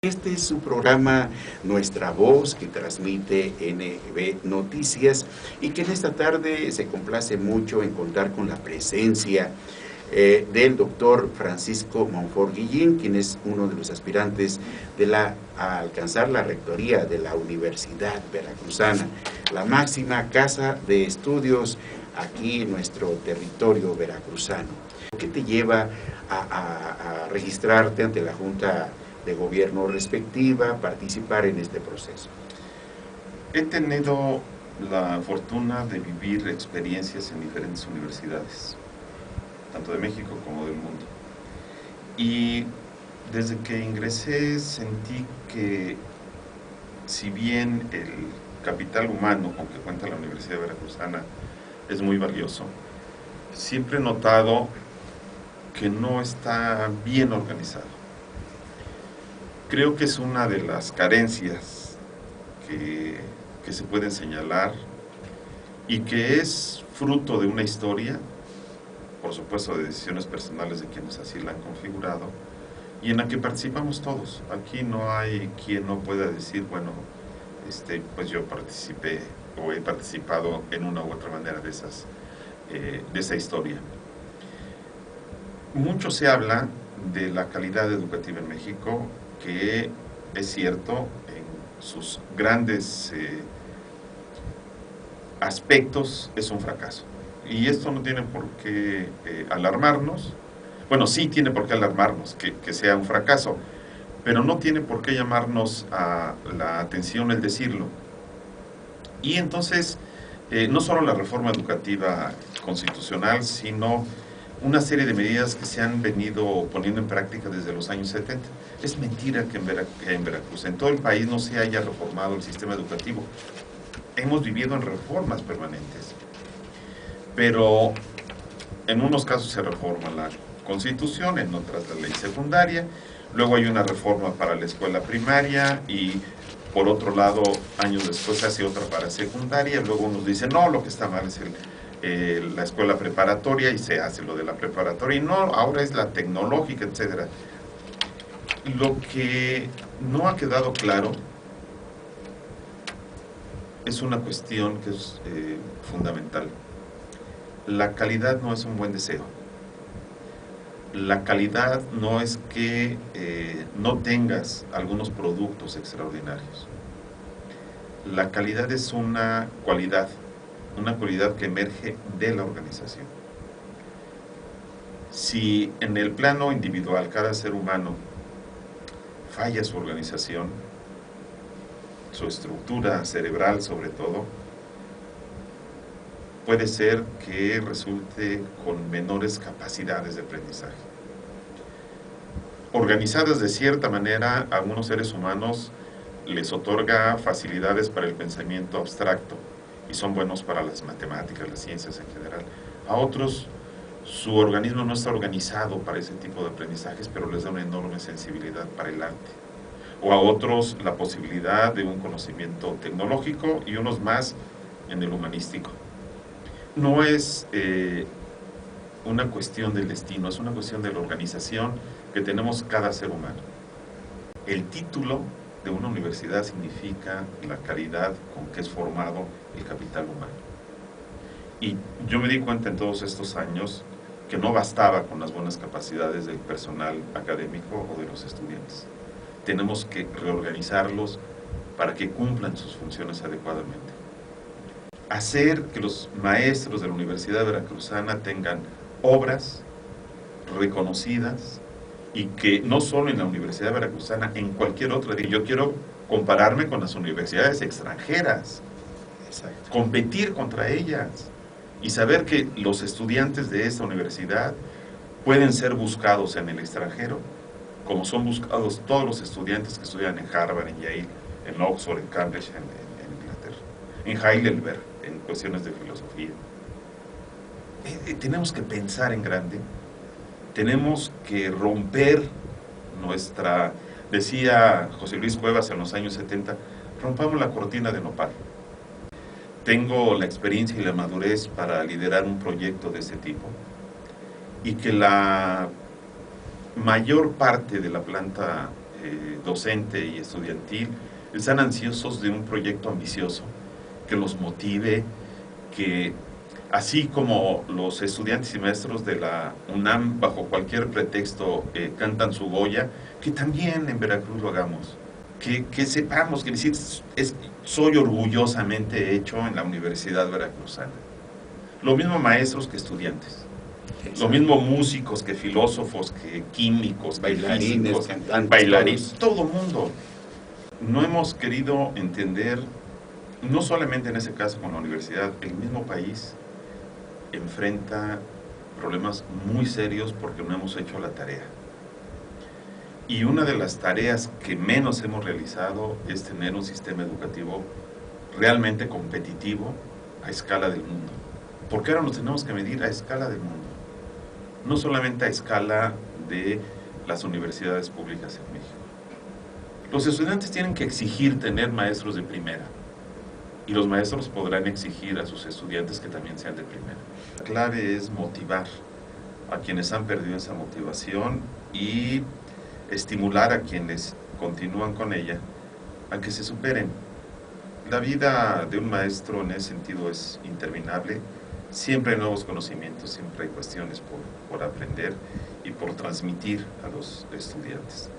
Este es su programa Nuestra Voz, que transmite NB Noticias y que en esta tarde se complace mucho en contar con la presencia del doctor Francisco Monfort Guillén, quien es uno de los aspirantes a alcanzar la rectoría de la Universidad Veracruzana, la máxima casa de estudios aquí en nuestro territorio veracruzano. ¿Qué te lleva a registrarte ante la Junta de Gobierno respectiva, participar en este proceso? He tenido la fortuna de vivir experiencias en diferentes universidades, tanto de México como del mundo. Y desde que ingresé sentí que, si bien el capital humano con que cuenta la Universidad Veracruzana es muy valioso, siempre he notado que no está bien organizado. Creo que es una de las carencias que se pueden señalar y que es fruto de una historia, por supuesto de decisiones personales de quienes así la han configurado, y en la que participamos todos. Aquí no hay quien no pueda decir, bueno, pues yo participé o he participado en una u otra manera de esa historia. Mucho se habla de la calidad educativa en México, que es cierto, en sus grandes aspectos es un fracaso. Y esto no tiene por qué alarmarnos. Bueno, sí tiene por qué alarmarnos que sea un fracaso, pero no tiene por qué llamarnos a la atención el decirlo. Y entonces, no solo la reforma educativa constitucional, sino una serie de medidas que se han venido poniendo en práctica desde los años 70. Es mentira que en Veracruz, en todo el país, no se haya reformado el sistema educativo. Hemos vivido en reformas permanentes, pero en unos casos se reforma la Constitución, en otras la ley secundaria, luego hay una reforma para la escuela primaria y por otro lado, años después se hace otra para secundaria, luego nos dicen, no, lo que está mal es la escuela preparatoria y se hace lo de la preparatoria y no, ahora es la tecnológica, etc. Lo que no ha quedado claro es una cuestión que es fundamental. La calidad no es un buen deseo. La calidad no es que no tengas algunos productos extraordinarios. La calidad es una cualidad que emerge de la organización. Si en el plano individual cada ser humano falla su organización, su estructura cerebral sobre todo, puede ser que resulte con menores capacidades de aprendizaje. Organizadas de cierta manera, a algunos seres humanos les otorga facilidades para el pensamiento abstracto y son buenos para las matemáticas, las ciencias en general. A otros, su organismo no está organizado para ese tipo de aprendizajes, pero les da una enorme sensibilidad para el arte. O a otros, la posibilidad de un conocimiento tecnológico y unos más en el humanístico. No es una cuestión del destino, es una cuestión de la organización que tenemos cada ser humano. El título de una universidad significa la calidad con que es formado el capital humano. Y yo me di cuenta en todos estos años que no bastaba con las buenas capacidades del personal académico o de los estudiantes. Tenemos que reorganizarlos para que cumplan sus funciones adecuadamente. Hacer que los maestros de la Universidad Veracruzana tengan obras reconocidas y que no solo en la Universidad Veracruzana, en cualquier otra. Yo quiero compararme con las universidades extranjeras, competir contra ellas y saber que los estudiantes de esta universidad pueden ser buscados en el extranjero, como son buscados todos los estudiantes que estudian en Harvard, en Yale, en Oxford, en Cambridge, en Inglaterra, en Heidelberg, en cuestiones de filosofía. Tenemos que pensar en grande, tenemos que romper decía José Luis Cuevas en los años 70, rompamos la cortina de nopal. Tengo la experiencia y la madurez para liderar un proyecto de este tipo y que la mayor parte de la planta docente y estudiantil están ansiosos de un proyecto ambicioso que los motive, que así como los estudiantes y maestros de la UNAM bajo cualquier pretexto cantan su Goya, que también en Veracruz lo hagamos, que sepamos que decir, soy orgullosamente hecho en la Universidad Veracruzana. Lo mismo maestros que estudiantes. Lo mismo músicos que filósofos, que químicos, bailarines, físicos, cantantes, bailarines, todo mundo. No hemos querido entender, no solamente en ese caso con la universidad, el mismo país enfrenta problemas muy serios porque no hemos hecho la tarea. Y una de las tareas que menos hemos realizado es tener un sistema educativo realmente competitivo a escala del mundo. Porque ahora nos tenemos que medir a escala del mundo, no solamente a escala de las universidades públicas en México. Los estudiantes tienen que exigir tener maestros de primera, y los maestros podrán exigir a sus estudiantes que también sean de primera. La clave es motivar a quienes han perdido esa motivación y estimular a quienes continúan con ella a que se superen. La vida de un maestro en ese sentido es interminable. Siempre hay nuevos conocimientos, siempre hay cuestiones por aprender y por transmitir a los estudiantes.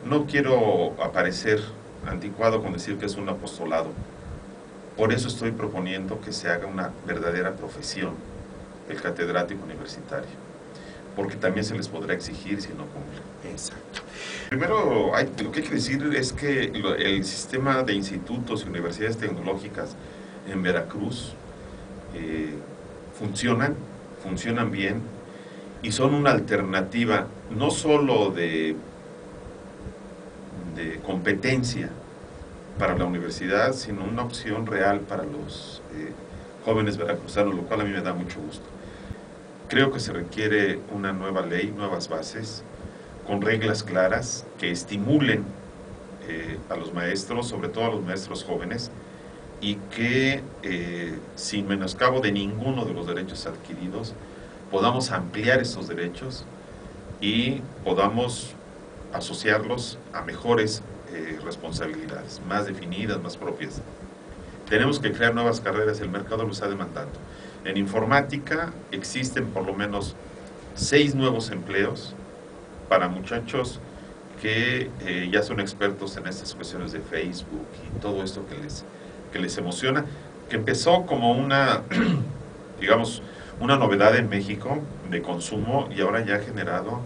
No quiero aparecer anticuado con decir que es un apostolado. Por eso estoy proponiendo que se haga una verdadera profesión, el catedrático universitario, porque también se les podrá exigir si no cumplen. Exacto. Primero, lo que hay que decir es que el sistema de institutos y universidades tecnológicas en Veracruz funcionan bien y son una alternativa no solo de competencia para la universidad, sino una opción real para los jóvenes veracruzanos, lo cual a mí me da mucho gusto. Creo que se requiere una nueva ley, nuevas bases, con reglas claras que estimulen a los maestros, sobre todo a los maestros jóvenes, y que sin menoscabo de ninguno de los derechos adquiridos, podamos ampliar estos derechos y podamos asociarlos a mejores responsabilidades, más definidas, más propias. Tenemos que crear nuevas carreras, el mercado lo está demandando. En informática existen por lo menos 6 nuevos empleos para muchachos que ya son expertos en estas cuestiones de Facebook y todo esto que les emociona, que empezó como una, digamos, una novedad en México de consumo y ahora ya ha generado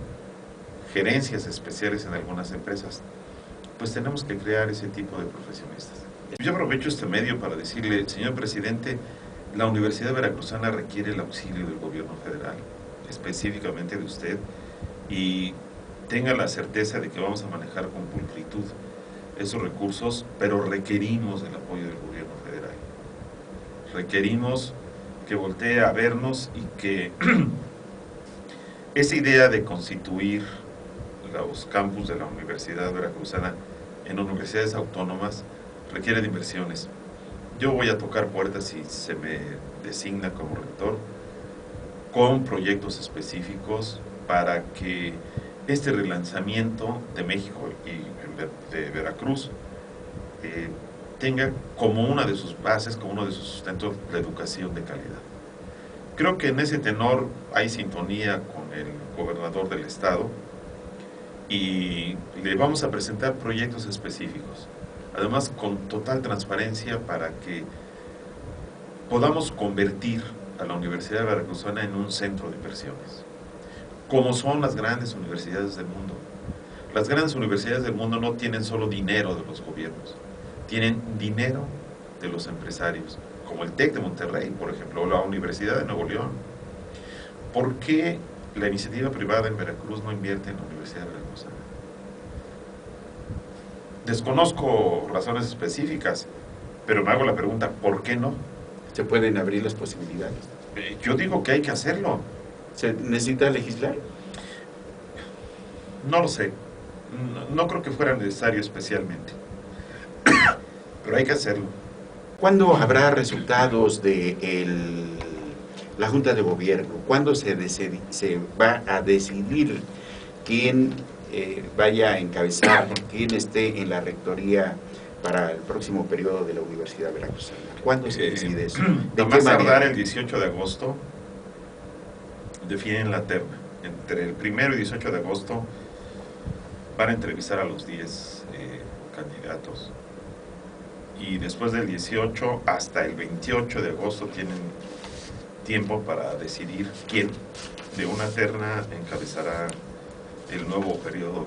gerencias especiales en algunas empresas. Pues tenemos que crear ese tipo de profesionistas. Yo aprovecho este medio para decirle, señor presidente, la Universidad Veracruzana requiere el auxilio del gobierno federal, específicamente de usted, y tenga la certeza de que vamos a manejar con pulcritud esos recursos, pero requerimos el apoyo del gobierno federal. Requerimos que voltee a vernos y que esa idea de constituir los campus de la Universidad Veracruzana en universidades autónomas requiere de inversiones. Yo voy a tocar puertas si se me designa como rector con proyectos específicos para que este relanzamiento de México y de Veracruz tenga como una de sus bases, como uno de sus sustentos, la educación de calidad. Creo que en ese tenor hay sintonía con el gobernador del estado y le vamos a presentar proyectos específicos, además con total transparencia para que podamos convertir a la Universidad Veracruzana en un centro de inversiones, como son las grandes universidades del mundo. Las grandes universidades del mundo no tienen solo dinero de los gobiernos, tienen dinero de los empresarios, como el TEC de Monterrey, por ejemplo, o la Universidad de Nuevo León. ¿Por qué la iniciativa privada en Veracruz no invierte en la Universidad Veracruzana? Desconozco razones específicas, pero me hago la pregunta, ¿por qué no? Se pueden abrir las posibilidades. Yo digo que hay que hacerlo. ¿Se necesita legislar? No lo sé. No creo que fuera necesario especialmente. Pero hay que hacerlo. ¿Cuándo habrá resultados de la Junta de Gobierno? ¿Cuándo se va a decidir quién vaya a encabezar, quien esté en la rectoría para el próximo periodo de la Universidad Veracruzana? ¿Cuándo se decide eso? ¿De A qué más manera? tardar el 18 de agosto definen la terna. Entre el 1 y 18 de agosto van a entrevistar a los 10 candidatos. Y después del 18 hasta el 28 de agosto tienen tiempo para decidir quién de una terna encabezará el nuevo periodo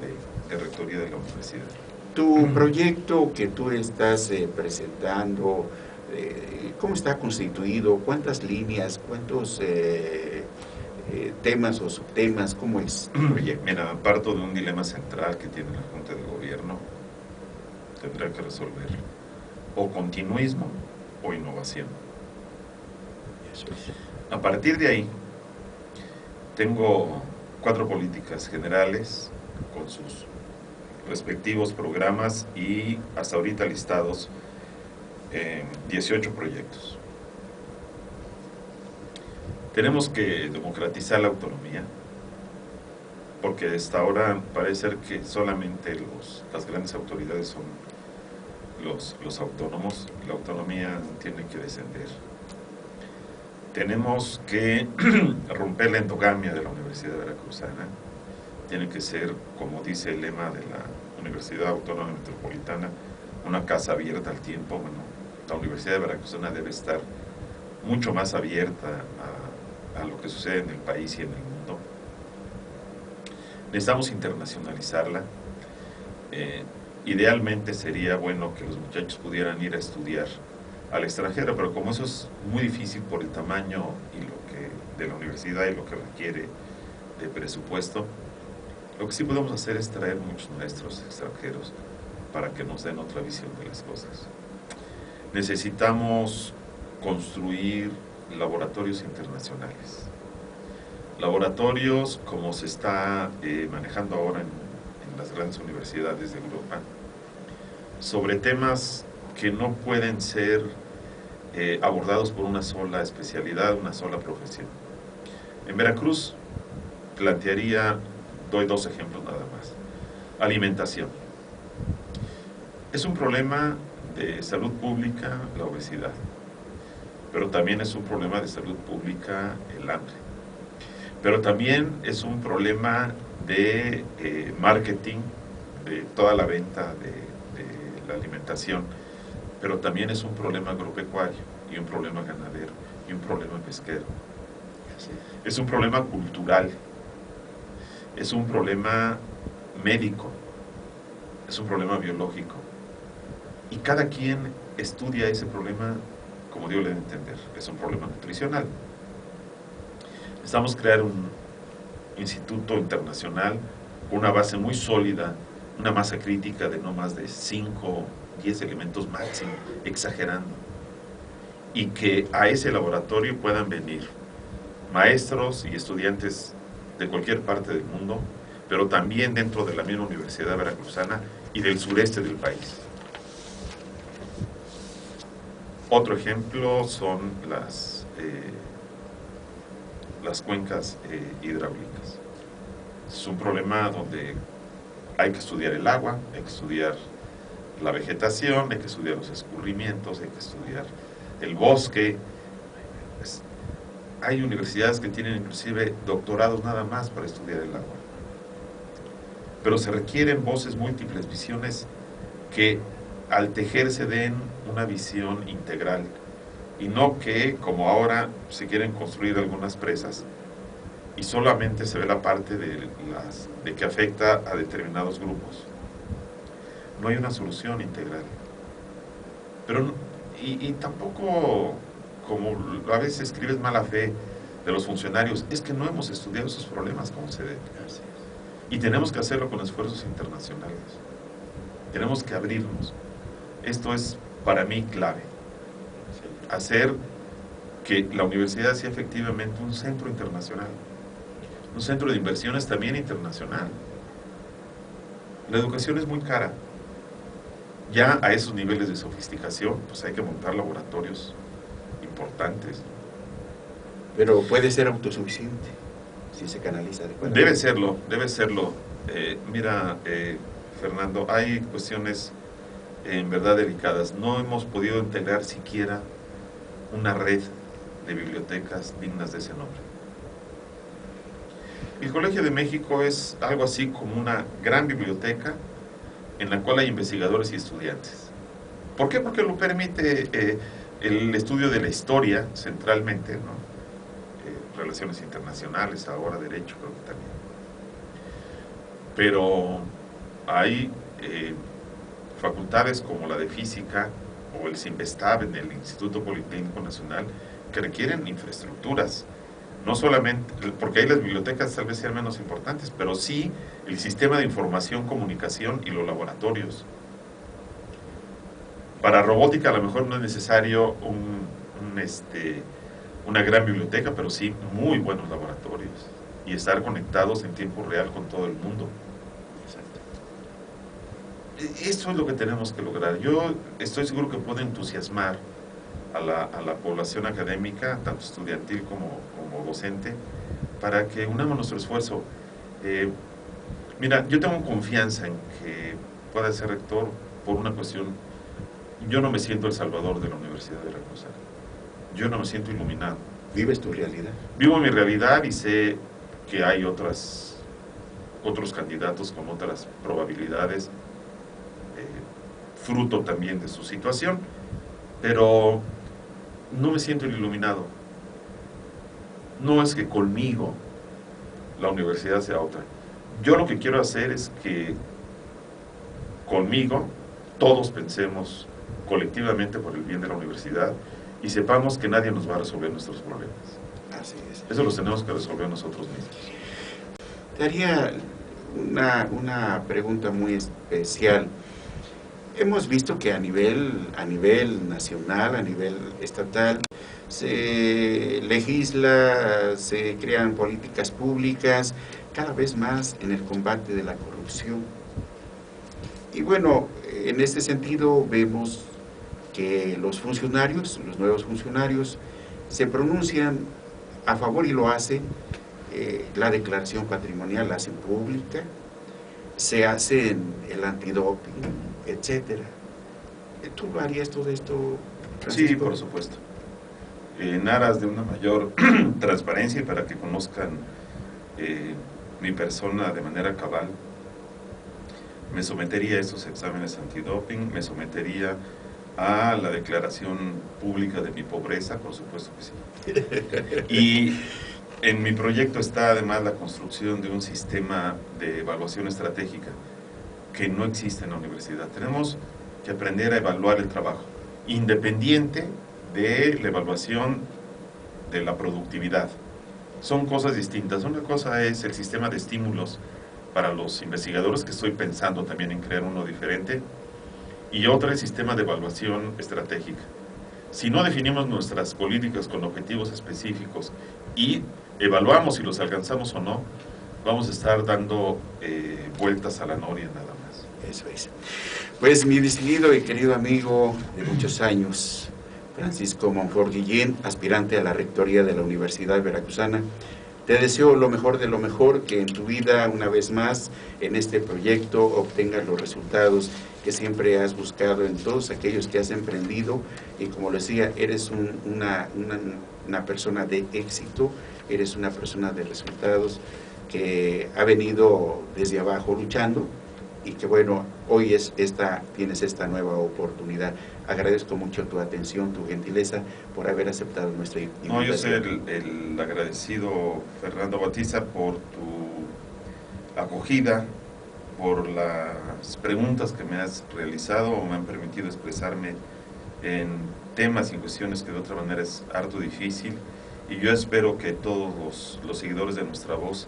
de rectoría de la universidad. Tu proyecto que tú estás presentando, ¿cómo está constituido? ¿Cuántas líneas? ¿Cuántos temas o subtemas? ¿Cómo es tu proyecto? Mira, parto de un dilema central que tiene la Junta de Gobierno. Tendrá que resolver o continuismo o innovación. Eso es. A partir de ahí, tengo 4 políticas generales con sus respectivos programas y hasta ahorita listados 18 proyectos. Tenemos que democratizar la autonomía, porque hasta ahora parece ser que solamente las grandes autoridades son los autónomos. La autonomía tiene que descender. Tenemos que romper la endogamia de la Universidad Veracruzana. Tiene que ser, como dice el lema de la Universidad Autónoma Metropolitana, una casa abierta al tiempo. Bueno, la Universidad de Veracruzana debe estar mucho más abierta a lo que sucede en el país y en el mundo. Necesitamos internacionalizarla. Idealmente sería bueno que los muchachos pudieran ir a estudiar al extranjero, pero como eso es muy difícil por el tamaño de la universidad y lo que requiere de presupuesto, lo que sí podemos hacer es traer muchos maestros extranjeros para que nos den otra visión de las cosas. Necesitamos construir laboratorios internacionales. Laboratorios como se está manejando ahora en las grandes universidades de Europa, sobre temas que no pueden ser abordados por una sola especialidad, una sola profesión. En Veracruz plantearía, doy 2 ejemplos nada más. Alimentación. Es un problema de salud pública la obesidad, pero también es un problema de salud pública el hambre. Pero también es un problema de marketing, de toda la venta de la alimentación, pero también es un problema agropecuario, y un problema ganadero, y un problema pesquero. Es un problema cultural, es un problema médico, es un problema biológico. Y cada quien estudia ese problema como Dios le debe entender. Es un problema nutricional. Necesitamos crear un instituto internacional con una base muy sólida, una masa crítica de no más de 5, 10 elementos máximo, exagerando. Y que a ese laboratorio puedan venir maestros y estudiantes de cualquier parte del mundo, pero también dentro de la misma Universidad Veracruzana y del sureste del país. Otro ejemplo son las cuencas hidráulicas. Es un problema donde hay que estudiar el agua, hay que estudiar la vegetación, hay que estudiar los escurrimientos, hay que estudiar el bosque. Hay universidades que tienen inclusive doctorados nada más para estudiar el agua. Pero se requieren voces múltiples, visiones que al tejerse den una visión integral, y no que, como ahora, se quieren construir algunas presas y solamente se ve la parte de que afecta a determinados grupos. No hay una solución integral. Pero, y tampoco, como a veces escribes mala fe de los funcionarios, es que no hemos estudiado esos problemas como se debe. Y tenemos que hacerlo con esfuerzos internacionales. Tenemos que abrirnos. Esto es para mí clave. Hacer que la universidad sea efectivamente un centro internacional, un centro de inversiones también internacional. La educación es muy cara. Ya a esos niveles de sofisticación, pues hay que montar laboratorios importantes. Pero puede ser autosuficiente. si se canaliza adecuadamente. Debe serlo, debe serlo. Mira, Fernando, hay cuestiones en verdad delicadas. No hemos podido integrar siquiera una red de bibliotecas dignas de ese nombre. El Colegio de México es algo así como una gran biblioteca en la cual hay investigadores y estudiantes. ¿Por qué? Porque lo permite el estudio de la historia centralmente, ¿no? Relaciones internacionales, ahora derecho creo que también. Pero hay facultades como la de física o el CIMBESTAB en el Instituto Politécnico Nacional que requieren infraestructuras, no solamente, porque ahí las bibliotecas tal vez sean menos importantes, pero sí el sistema de información, comunicación y los laboratorios. Para robótica a lo mejor no es necesario una gran biblioteca, pero sí muy buenos laboratorios y estar conectados en tiempo real con todo el mundo. Eso es lo que tenemos que lograr. Yo estoy seguro que puede entusiasmar a la población académica, tanto estudiantil como docente, para que unamos nuestro esfuerzo. Mira, yo tengo confianza en que pueda ser rector por una cuestión. Yo no me siento el salvador de la Universidad de Veracruzana. Yo no me siento iluminado. ¿Vives tu realidad? Vivo mi realidad y sé que hay otros candidatos con otras probabilidades, fruto también de su situación, pero no me siento el iluminado. No es que conmigo la universidad sea otra. Yo lo que quiero hacer es que conmigo todos pensemos colectivamente por el bien de la universidad y sepamos que nadie nos va a resolver nuestros problemas. Así es. Eso los tenemos que resolver nosotros mismos. Te haría una pregunta muy especial. Hemos visto que a nivel nacional, a nivel estatal, se legisla, se crean políticas públicas cada vez más en el combate de la corrupción. Y bueno, en este sentido vemos que los funcionarios, los nuevos funcionarios, se pronuncian a favor y lo hacen. La declaración patrimonial la hacen pública, se hace el antidoping, etcétera. ¿Tú lo harías todo esto, Francisco? Sí, por supuesto. En aras de una mayor transparencia y para que conozcan mi persona de manera cabal, me sometería a estos exámenes antidoping, me sometería a la declaración pública de mi pobreza, por supuesto que sí. Y en mi proyecto está además la construcción de un sistema de evaluación estratégica que no existe en la universidad. Tenemos que aprender a evaluar el trabajo, independiente de la evaluación de la productividad. Son cosas distintas. Una cosa es el sistema de estímulos para los investigadores, que estoy pensando también en crear uno diferente, y otra el sistema de evaluación estratégica. Si no definimos nuestras políticas con objetivos específicos y evaluamos si los alcanzamos o no, vamos a estar dando vueltas a la noria nada más. Eso es. Pues mi distinguido y querido amigo de muchos años, Francisco Monfort Guillén, aspirante a la rectoría de la Universidad Veracruzana, te deseo lo mejor de lo mejor, que en tu vida, una vez más, en este proyecto obtengas los resultados que siempre has buscado en todos aquellos que has emprendido. Y como lo decía, eres una persona de éxito, eres una persona de resultados que ha venido desde abajo luchando y que bueno, hoy tienes esta nueva oportunidad. Agradezco mucho tu atención, tu gentileza por haber aceptado nuestra invitación. No, yo soy el agradecido, Fernando Bautista, por tu acogida, por las preguntas que me has realizado o me han permitido expresarme en temas y cuestiones que de otra manera es harto difícil, y yo espero que todos los seguidores de Nuestra Voz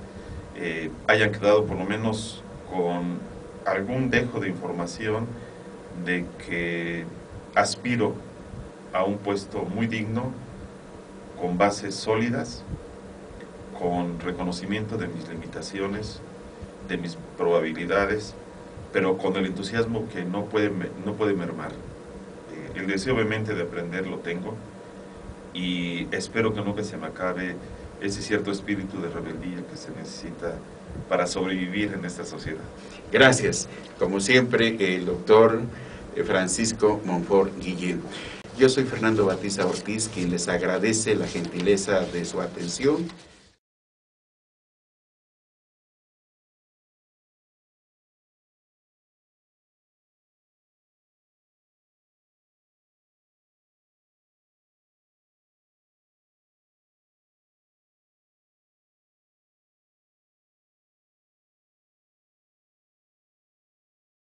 hayan quedado por lo menos con algún dejo de información de que aspiro a un puesto muy digno, con bases sólidas, con reconocimiento de mis limitaciones, de mis probabilidades, pero con el entusiasmo que no puede mermar. El deseo obviamente de aprender lo tengo, y espero que nunca se me acabe ese cierto espíritu de rebeldía que se necesita para sobrevivir en esta sociedad. Gracias. Como siempre, el doctor Francisco Monfort Guillén. Yo soy Fernando Batiza Ortiz, quien les agradece la gentileza de su atención.